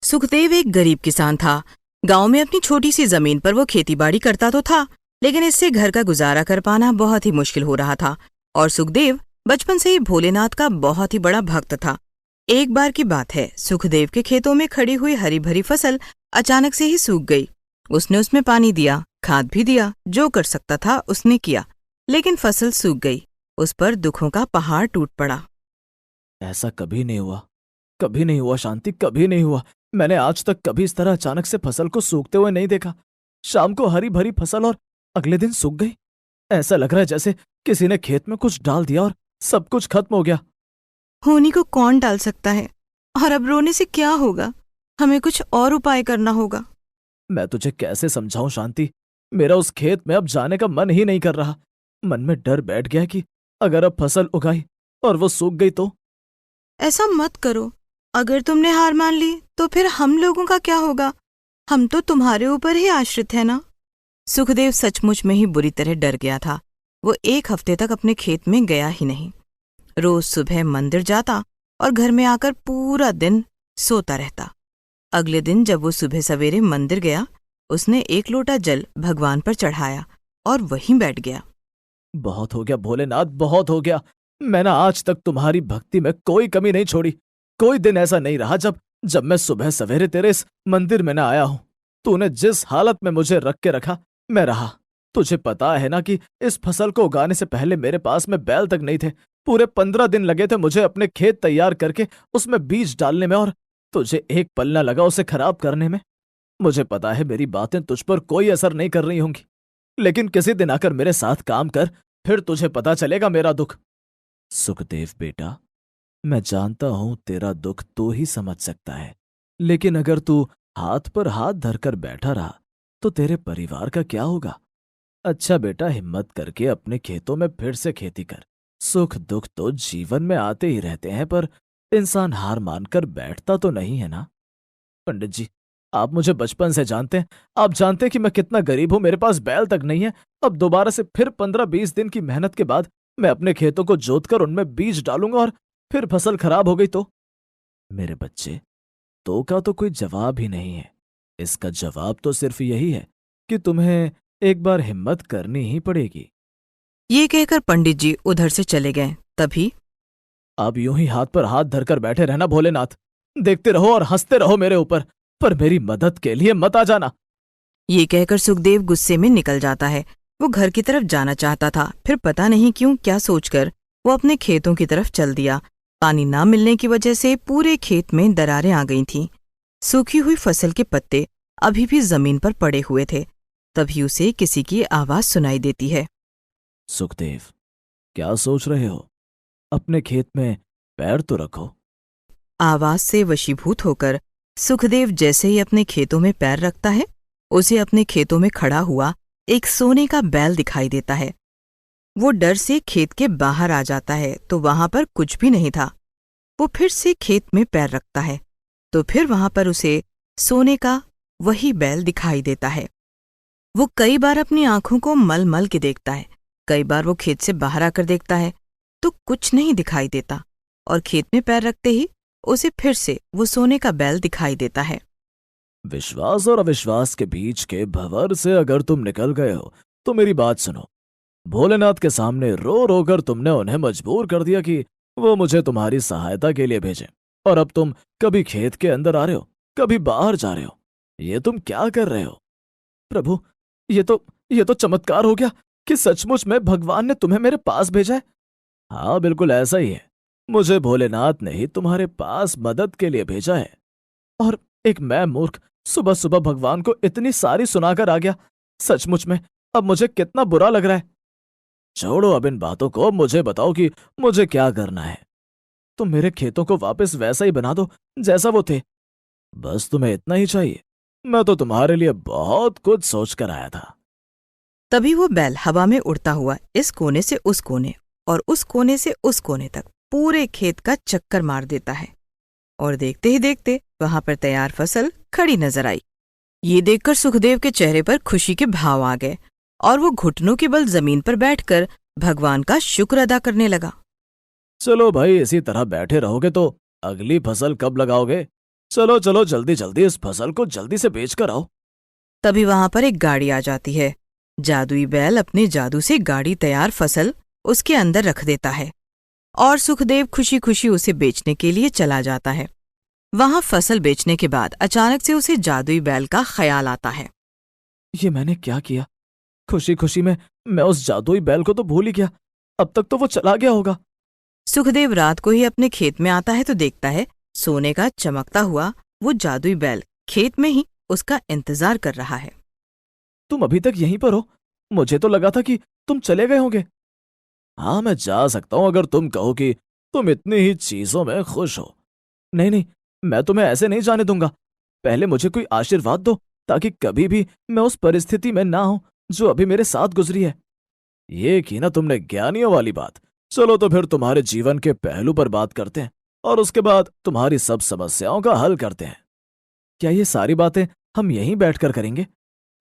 सुखदेव एक गरीब किसान था। गांव में अपनी छोटी सी जमीन पर वो खेतीबाड़ी करता तो था, लेकिन इससे घर का गुजारा कर पाना बहुत ही मुश्किल हो रहा था। और सुखदेव बचपन से ही भोलेनाथ का बहुत ही बड़ा भक्त था। एक बार की बात है, सुखदेव के खेतों में खड़ी हुई हरी भरी फसल अचानक से ही सूख गई। उसने उसमें पानी दिया, खाद भी दिया, जो कर सकता था उसने किया, लेकिन फसल सूख गई। उस पर दुखों का पहाड़ टूट पड़ा। ऐसा कभी नहीं हुआ शांति, कभी नहीं हुआ। मैंने आज तक कभी इस तरह अचानक से फसल को सूखते हुए नहीं देखा। शाम को हरी भरी फसल और अगले दिन सूख गई। ऐसा लग रहा है जैसे किसी ने खेत में कुछ डाल दिया और सब कुछ खत्म हो गया। होनी को कौन टाल सकता है, और अब रोने से क्या होगा। हमें कुछ और उपाय करना होगा। मैं तुझे कैसे समझाऊं शांति, मेरा उस खेत में अब जाने का मन ही नहीं कर रहा। मन में डर बैठ गया कि अगर अब फसल उगाई और वो सूख गई तो। ऐसा मत करो। अगर तुमने हार मान ली तो फिर हम लोगों का क्या होगा। हम तो तुम्हारे ऊपर ही आश्रित है ना। सुखदेव सचमुच में ही बुरी तरह डर गया था। वो एक हफ्ते तक अपने खेत में गया ही नहीं। रोज सुबह मंदिर जाता और घर में आकर पूरा दिन सोता रहता। अगले दिन जब वो सुबह सवेरे मंदिर गया, उसने एक लोटा जल भगवान पर चढ़ाया और वहीं बैठ गया। बहुत हो गया भोलेनाथ, बहुत हो गया। मैंने आज तक तुम्हारी भक्ति में कोई कमी नहीं छोड़ी। कोई दिन ऐसा नहीं रहा जब मैं सुबह सवेरे तेरे इस मंदिर में न आया हूं। तूने जिस हालत में मुझे रख के रखा, मैं रहा। तुझे पता है ना कि इस फसल को उगाने से पहले मेरे पास में बैल तक नहीं थे। पूरे 15 दिन लगे थे मुझे अपने खेत तैयार करके उसमें बीज डालने में, और तुझे एक पल न लगा उसे खराब करने में। मुझे पता है मेरी बातें तुझ पर कोई असर नहीं कर रही होंगी, लेकिन किसी दिन आकर मेरे साथ काम कर, फिर तुझे पता चलेगा मेरा दुख। सुखदेव बेटा, मैं जानता हूं तेरा दुख तू ही समझ सकता है, लेकिन अगर तू हाथ पर हाथ धरकर बैठा रहा तो तेरे परिवार का क्या होगा। अच्छा बेटा, हिम्मत करके अपने खेतों में फिर से खेती कर। सुख दुख तो जीवन में आते ही रहते हैं, पर इंसान हार मानकर बैठता तो नहीं है ना। पंडित जी, आप मुझे बचपन से जानते हैं। आप जानते हैं कि मैं कितना गरीब हूं, मेरे पास बैल तक नहीं है। अब दोबारा से फिर 15-20 दिन की मेहनत के बाद मैं अपने खेतों को जोतकर उनमें बीज डालूंगा और फिर फसल खराब हो गई तो। मेरे बच्चे, तो का तो कोई जवाब ही नहीं है। इसका जवाब तो सिर्फ यही है कि तुम्हें एक बार हिम्मत करनी ही पड़ेगी। ये कहकर पंडित जी उधर से चले गए। तभी आप यूं ही हाथ पर हाथ धरकर बैठे रहना भोलेनाथ। देखते रहो और हंसते रहो मेरे ऊपर, पर मेरी मदद के लिए मत आ जाना। ये कहकर सुखदेव गुस्से में निकल जाता है। वो घर की तरफ जाना चाहता था, फिर पता नहीं क्यों क्या सोचकर वो अपने खेतों की तरफ चल दिया। पानी ना मिलने की वजह से पूरे खेत में दरारें आ गई थीं। सूखी हुई फसल के पत्ते अभी भी जमीन पर पड़े हुए थे। तभी उसे किसी की आवाज सुनाई देती है। सुखदेव, क्या सोच रहे हो? अपने खेत में पैर तो रखो। आवाज से वशीभूत होकर सुखदेव जैसे ही अपने खेतों में पैर रखता है, उसे अपने खेतों में खड़ा हुआ एक सोने का बैल दिखाई देता है। वो डर से खेत के बाहर आ जाता है तो वहां पर कुछ भी नहीं था। वो फिर से खेत में पैर रखता है तो फिर वहां पर उसे सोने का वही बैल दिखाई देता है। वो कई बार अपनी आंखों को मल मल के देखता है। कई बार वो खेत से बाहर आकर देखता है तो कुछ नहीं दिखाई देता, और खेत में पैर रखते ही उसे फिर से वो सोने का बैल दिखाई देता है। विश्वास और अविश्वास के बीच के भंवर से अगर तुम निकल गए हो तो मेरी बात सुनो। भोलेनाथ के सामने रो रो कर तुमने उन्हें मजबूर कर दिया कि वो मुझे तुम्हारी सहायता के लिए भेजे, और अब तुम कभी खेत के अंदर आ रहे हो, कभी बाहर जा रहे हो। ये तुम क्या कर रहे हो? प्रभु, ये तो चमत्कार हो गया कि सचमुच में भगवान ने तुम्हें मेरे पास भेजा है। हाँ, बिल्कुल ऐसा ही है। मुझे भोलेनाथ ने ही तुम्हारे पास मदद के लिए भेजा है। और एक मैं मूर्ख सुबह सुबह भगवान को इतनी सारी सुनाकर आ गया। सचमुच में अब मुझे कितना बुरा लग रहा है। छोड़ो अब इन बातों को, मुझे बताओ कि मुझे क्या करना है। तुम मेरे खेतों को वापस वैसा ही बना दो जैसा वो थे। बस तुम्हें इतना ही चाहिए? मैं तो तुम्हारे लिए बहुत कुछ सोच कर आया था। तभी वो बैल हवा में उड़ता हुआ इस कोने से उस कोने और उस कोने से उस कोने तक पूरे खेत का चक्कर मार देता है, और देखते ही देखते वहां पर तैयार फसल खड़ी नजर आई। ये देखकर सुखदेव के चेहरे पर खुशी के भाव आ गए और वो घुटनों के बल जमीन पर बैठकर भगवान का शुक्र अदा करने लगा। चलो भाई, इसी तरह बैठे रहोगे तो अगली फसल कब लगाओगे? चलो चलो, जल्दी जल्दी इस फसल को जल्दी से बेच कर आओ। तभी वहां पर एक गाड़ी आ जाती है। जादुई बैल अपने जादू से गाड़ी तैयार फसल उसके अंदर रख देता है और सुखदेव खुशी खुशी उसे बेचने के लिए चला जाता है। वहां फसल बेचने के बाद अचानक से उसे जादुई बैल का ख्याल आता है। ये मैंने क्या किया? खुशी खुशी में मैं उस जादुई बैल को तो भूल ही गया। अब तक तो वो चला गया होगा। सुखदेव रात को ही अपने खेत में आता है तो देखता है सोने का चमकता हुआ वो जादुई बैल खेत में ही उसका इंतजार कर रहा है। तुम अभी तक यहीं पर हो? मुझे तो लगा था कि तुम चले गए होंगे। हाँ, मैं जा सकता हूं अगर तुम कहो कि तुम इतनी ही चीजों में खुश हो। नहीं नहीं, मैं तुम्हें ऐसे नहीं जाने दूंगा। पहले मुझे कोई आशीर्वाद दो ताकि कभी भी मैं उस परिस्थिति में ना हूं जो अभी मेरे साथ गुजरी है। ये की ना तुमने ज्ञानियों वाली बात। चलो तो फिर तुम्हारे जीवन के पहलू पर बात करते हैं और उसके बाद तुम्हारी सब समस्याओं का हल करते हैं। क्या ये सारी बातें हम यहीं बैठकर करेंगे?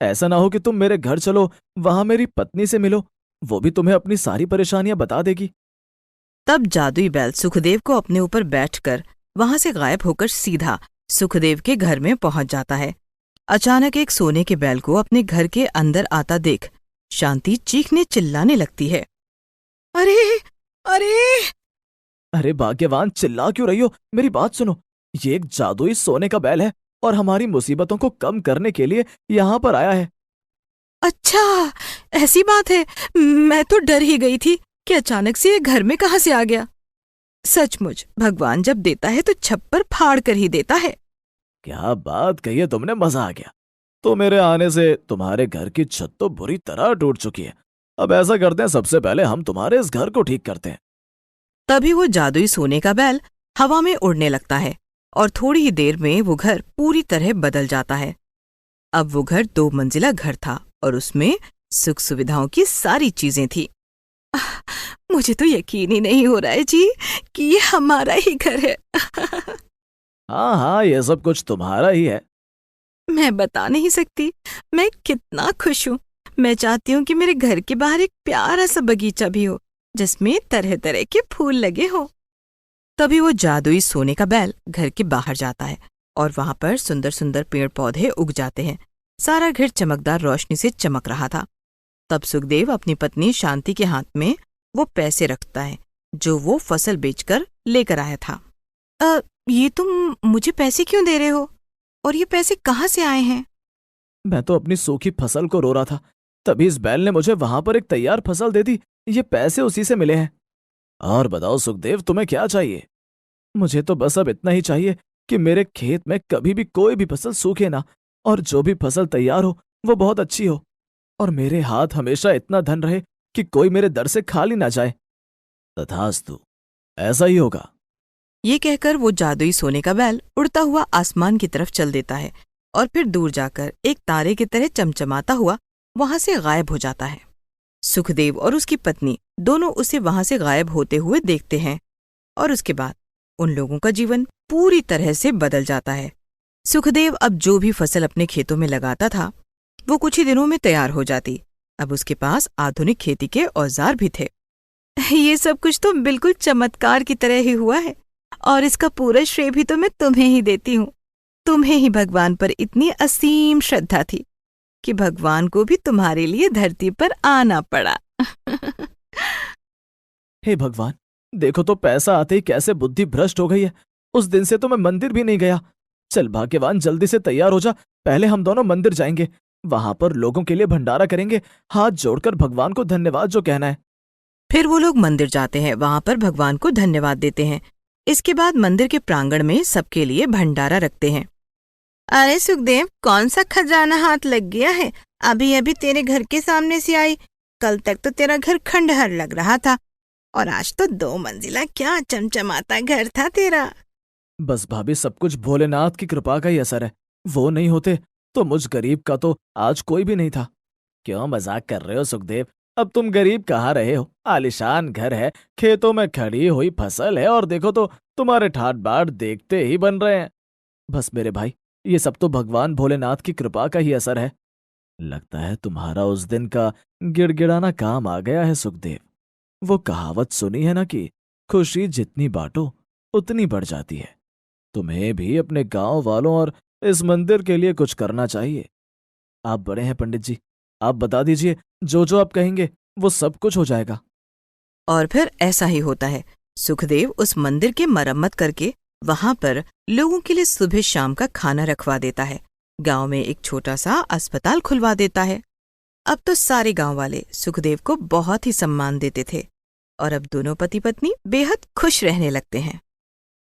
ऐसा ना हो कि तुम मेरे घर चलो, वहां मेरी पत्नी से मिलो, वो भी तुम्हें अपनी सारी परेशानियां बता देगी। तब जादुई बैल सुखदेव को अपने ऊपर बैठकर वहां से गायब होकर सीधा सुखदेव के घर में पहुंच जाता है। अचानक एक सोने के बैल को अपने घर के अंदर आता देख शांति चीखने चिल्लाने लगती है। अरे अरे! अरे भाग्यवान, चिल्ला क्यों रही हो? मेरी बात सुनो। ये एक जादुई सोने का बैल है और हमारी मुसीबतों को कम करने के लिए यहाँ पर आया है। अच्छा, ऐसी बात है। मैं तो डर ही गई थी कि अचानक से ये घर में कहाँ से आ गया। सचमुच भगवान जब देता है तो छप्पर फाड़ कर ही देता है। क्या बात कही है तुमने, मजा आ गया। तो मेरे आने से तुम्हारे घर की छत तो बुरी तरह टूट चुकी है। अब ऐसा करते हैं, सबसे पहले हम तुम्हारे इस घर को ठीक करते हैं। तभी वो जादुई सोने का बैल हवा में उड़ने लगता है और थोड़ी ही देर में वो घर पूरी तरह बदल जाता है। अब वो घर 2 मंजिला घर था और उसमें सुख सुविधाओं की सारी चीजें थी। मुझे तो यकीन ही नहीं हो रहा है जी कि ये हमारा ही घर है। हाँ हाँ, ये सब कुछ तुम्हारा ही है। मैं बता नहीं सकती मैं कितना खुश हूँ। मैं चाहती हूँ कि मेरे घर के बाहर एक प्यारा सा बगीचा भी हो जिसमें तरह तरह के फूल लगे हो। तभी वो जादुई सोने का बैल घर के बाहर जाता है और वहां पर सुंदर सुंदर पेड़ पौधे उग जाते हैं। सारा घर चमकदार रोशनी से चमक रहा था। तब सुखदेव अपनी पत्नी शांति के हाथ में वो पैसे रखता है जो वो फसल बेचकर लेकर आया था। ये तुम मुझे पैसे क्यों दे रहे हो और ये पैसे कहाँ से आए हैं? मैं तो अपनी सूखी फसल को रो रहा था, तभी इस बैल ने मुझे वहां पर एक तैयार फसल दे दी। ये पैसे उसी से मिले हैं। और बताओ सुखदेव, तुम्हें क्या चाहिए? मुझे तो बस अब इतना ही चाहिए कि मेरे खेत में कभी भी कोई भी फसल सूखे ना, और जो भी फसल तैयार हो वो बहुत अच्छी हो, और मेरे हाथ हमेशा इतना धन रहे कि कोई मेरे दर से खाली ना जाए। तथास्तु, ऐसा ही होगा। ये कहकर वो जादुई सोने का बैल उड़ता हुआ आसमान की तरफ चल देता है और फिर दूर जाकर एक तारे की तरह चमचमाता हुआ वहां से गायब हो जाता है। सुखदेव और उसकी पत्नी दोनों उसे वहां से गायब होते हुए देखते हैं और उसके बाद उन लोगों का जीवन पूरी तरह से बदल जाता है। सुखदेव अब जो भी फसल अपने खेतों में लगाता था वो कुछ ही दिनों में तैयार हो जाती। अब उसके पास आधुनिक खेती के औजार भी थे। ये सब कुछ तो बिल्कुल चमत्कार की तरह ही हुआ है और इसका पूरा श्रेय भी तो मैं तुम्हें ही देती हूँ। तुम्हें ही भगवान पर इतनी असीम श्रद्धा थी कि भगवान को भी तुम्हारे लिए धरती पर आना पड़ा। हे भगवान, देखो तो पैसा आते ही कैसे बुद्धि भ्रष्ट हो गई है। उस दिन से तो मैं मंदिर भी नहीं गया। चल भाग्यवान, जल्दी से तैयार हो जा, पहले हम दोनों मंदिर जाएंगे। वहां पर लोगों के लिए भंडारा करेंगे, हाथ जोड़कर भगवान को धन्यवाद जो कहना है। फिर वो लोग मंदिर जाते हैं, वहां पर भगवान को धन्यवाद देते हैं। इसके बाद मंदिर के प्रांगण में सबके लिए भंडारा रखते हैं। अरे सुखदेव, कौन सा खजाना हाथ लग गया है? अभी अभी तेरे घर के सामने से आई। कल तक तो तेरा घर खंडहर लग रहा था और आज तो 2 मंजिला क्या चमचमाता घर था तेरा। बस भाभी, सब कुछ भोलेनाथ की कृपा का ही असर है। वो नहीं होते तो मुझ गरीब का तो आज कोई भी नहीं था। क्यों मजाक कर रहे हो सुखदेव? अब तुम गरीब कहाँ रहे हो? आलिशान घर है, खेतों में खड़ी हुई फसल है, और देखो तो तुम्हारे ठाट बाट देखते ही बन रहे हैं। बस मेरे भाई, ये सब तो भगवान भोलेनाथ की कृपा का ही असर है। लगता है तुम्हारा उस दिन का गिड़गिड़ाना काम आ गया है सुखदेव। वो कहावत सुनी है ना कि खुशी जितनी बांटो उतनी बढ़ जाती है। तुम्हें भी अपने गांव वालों और इस मंदिर के लिए कुछ करना चाहिए। आप बड़े हैं पंडित जी, आप बता दीजिए, जो जो आप कहेंगे वो सब कुछ हो जाएगा। और फिर ऐसा ही होता है। सुखदेव उस मंदिर की मरम्मत करके वहां पर लोगों के लिए सुबह शाम का खाना रखवा देता है। गांव में एक छोटा सा अस्पताल खुलवा देता है। अब तो सारे गांव वाले सुखदेव को बहुत ही सम्मान देते थे और अब दोनों पति पत्नी बेहद खुश रहने लगते हैं।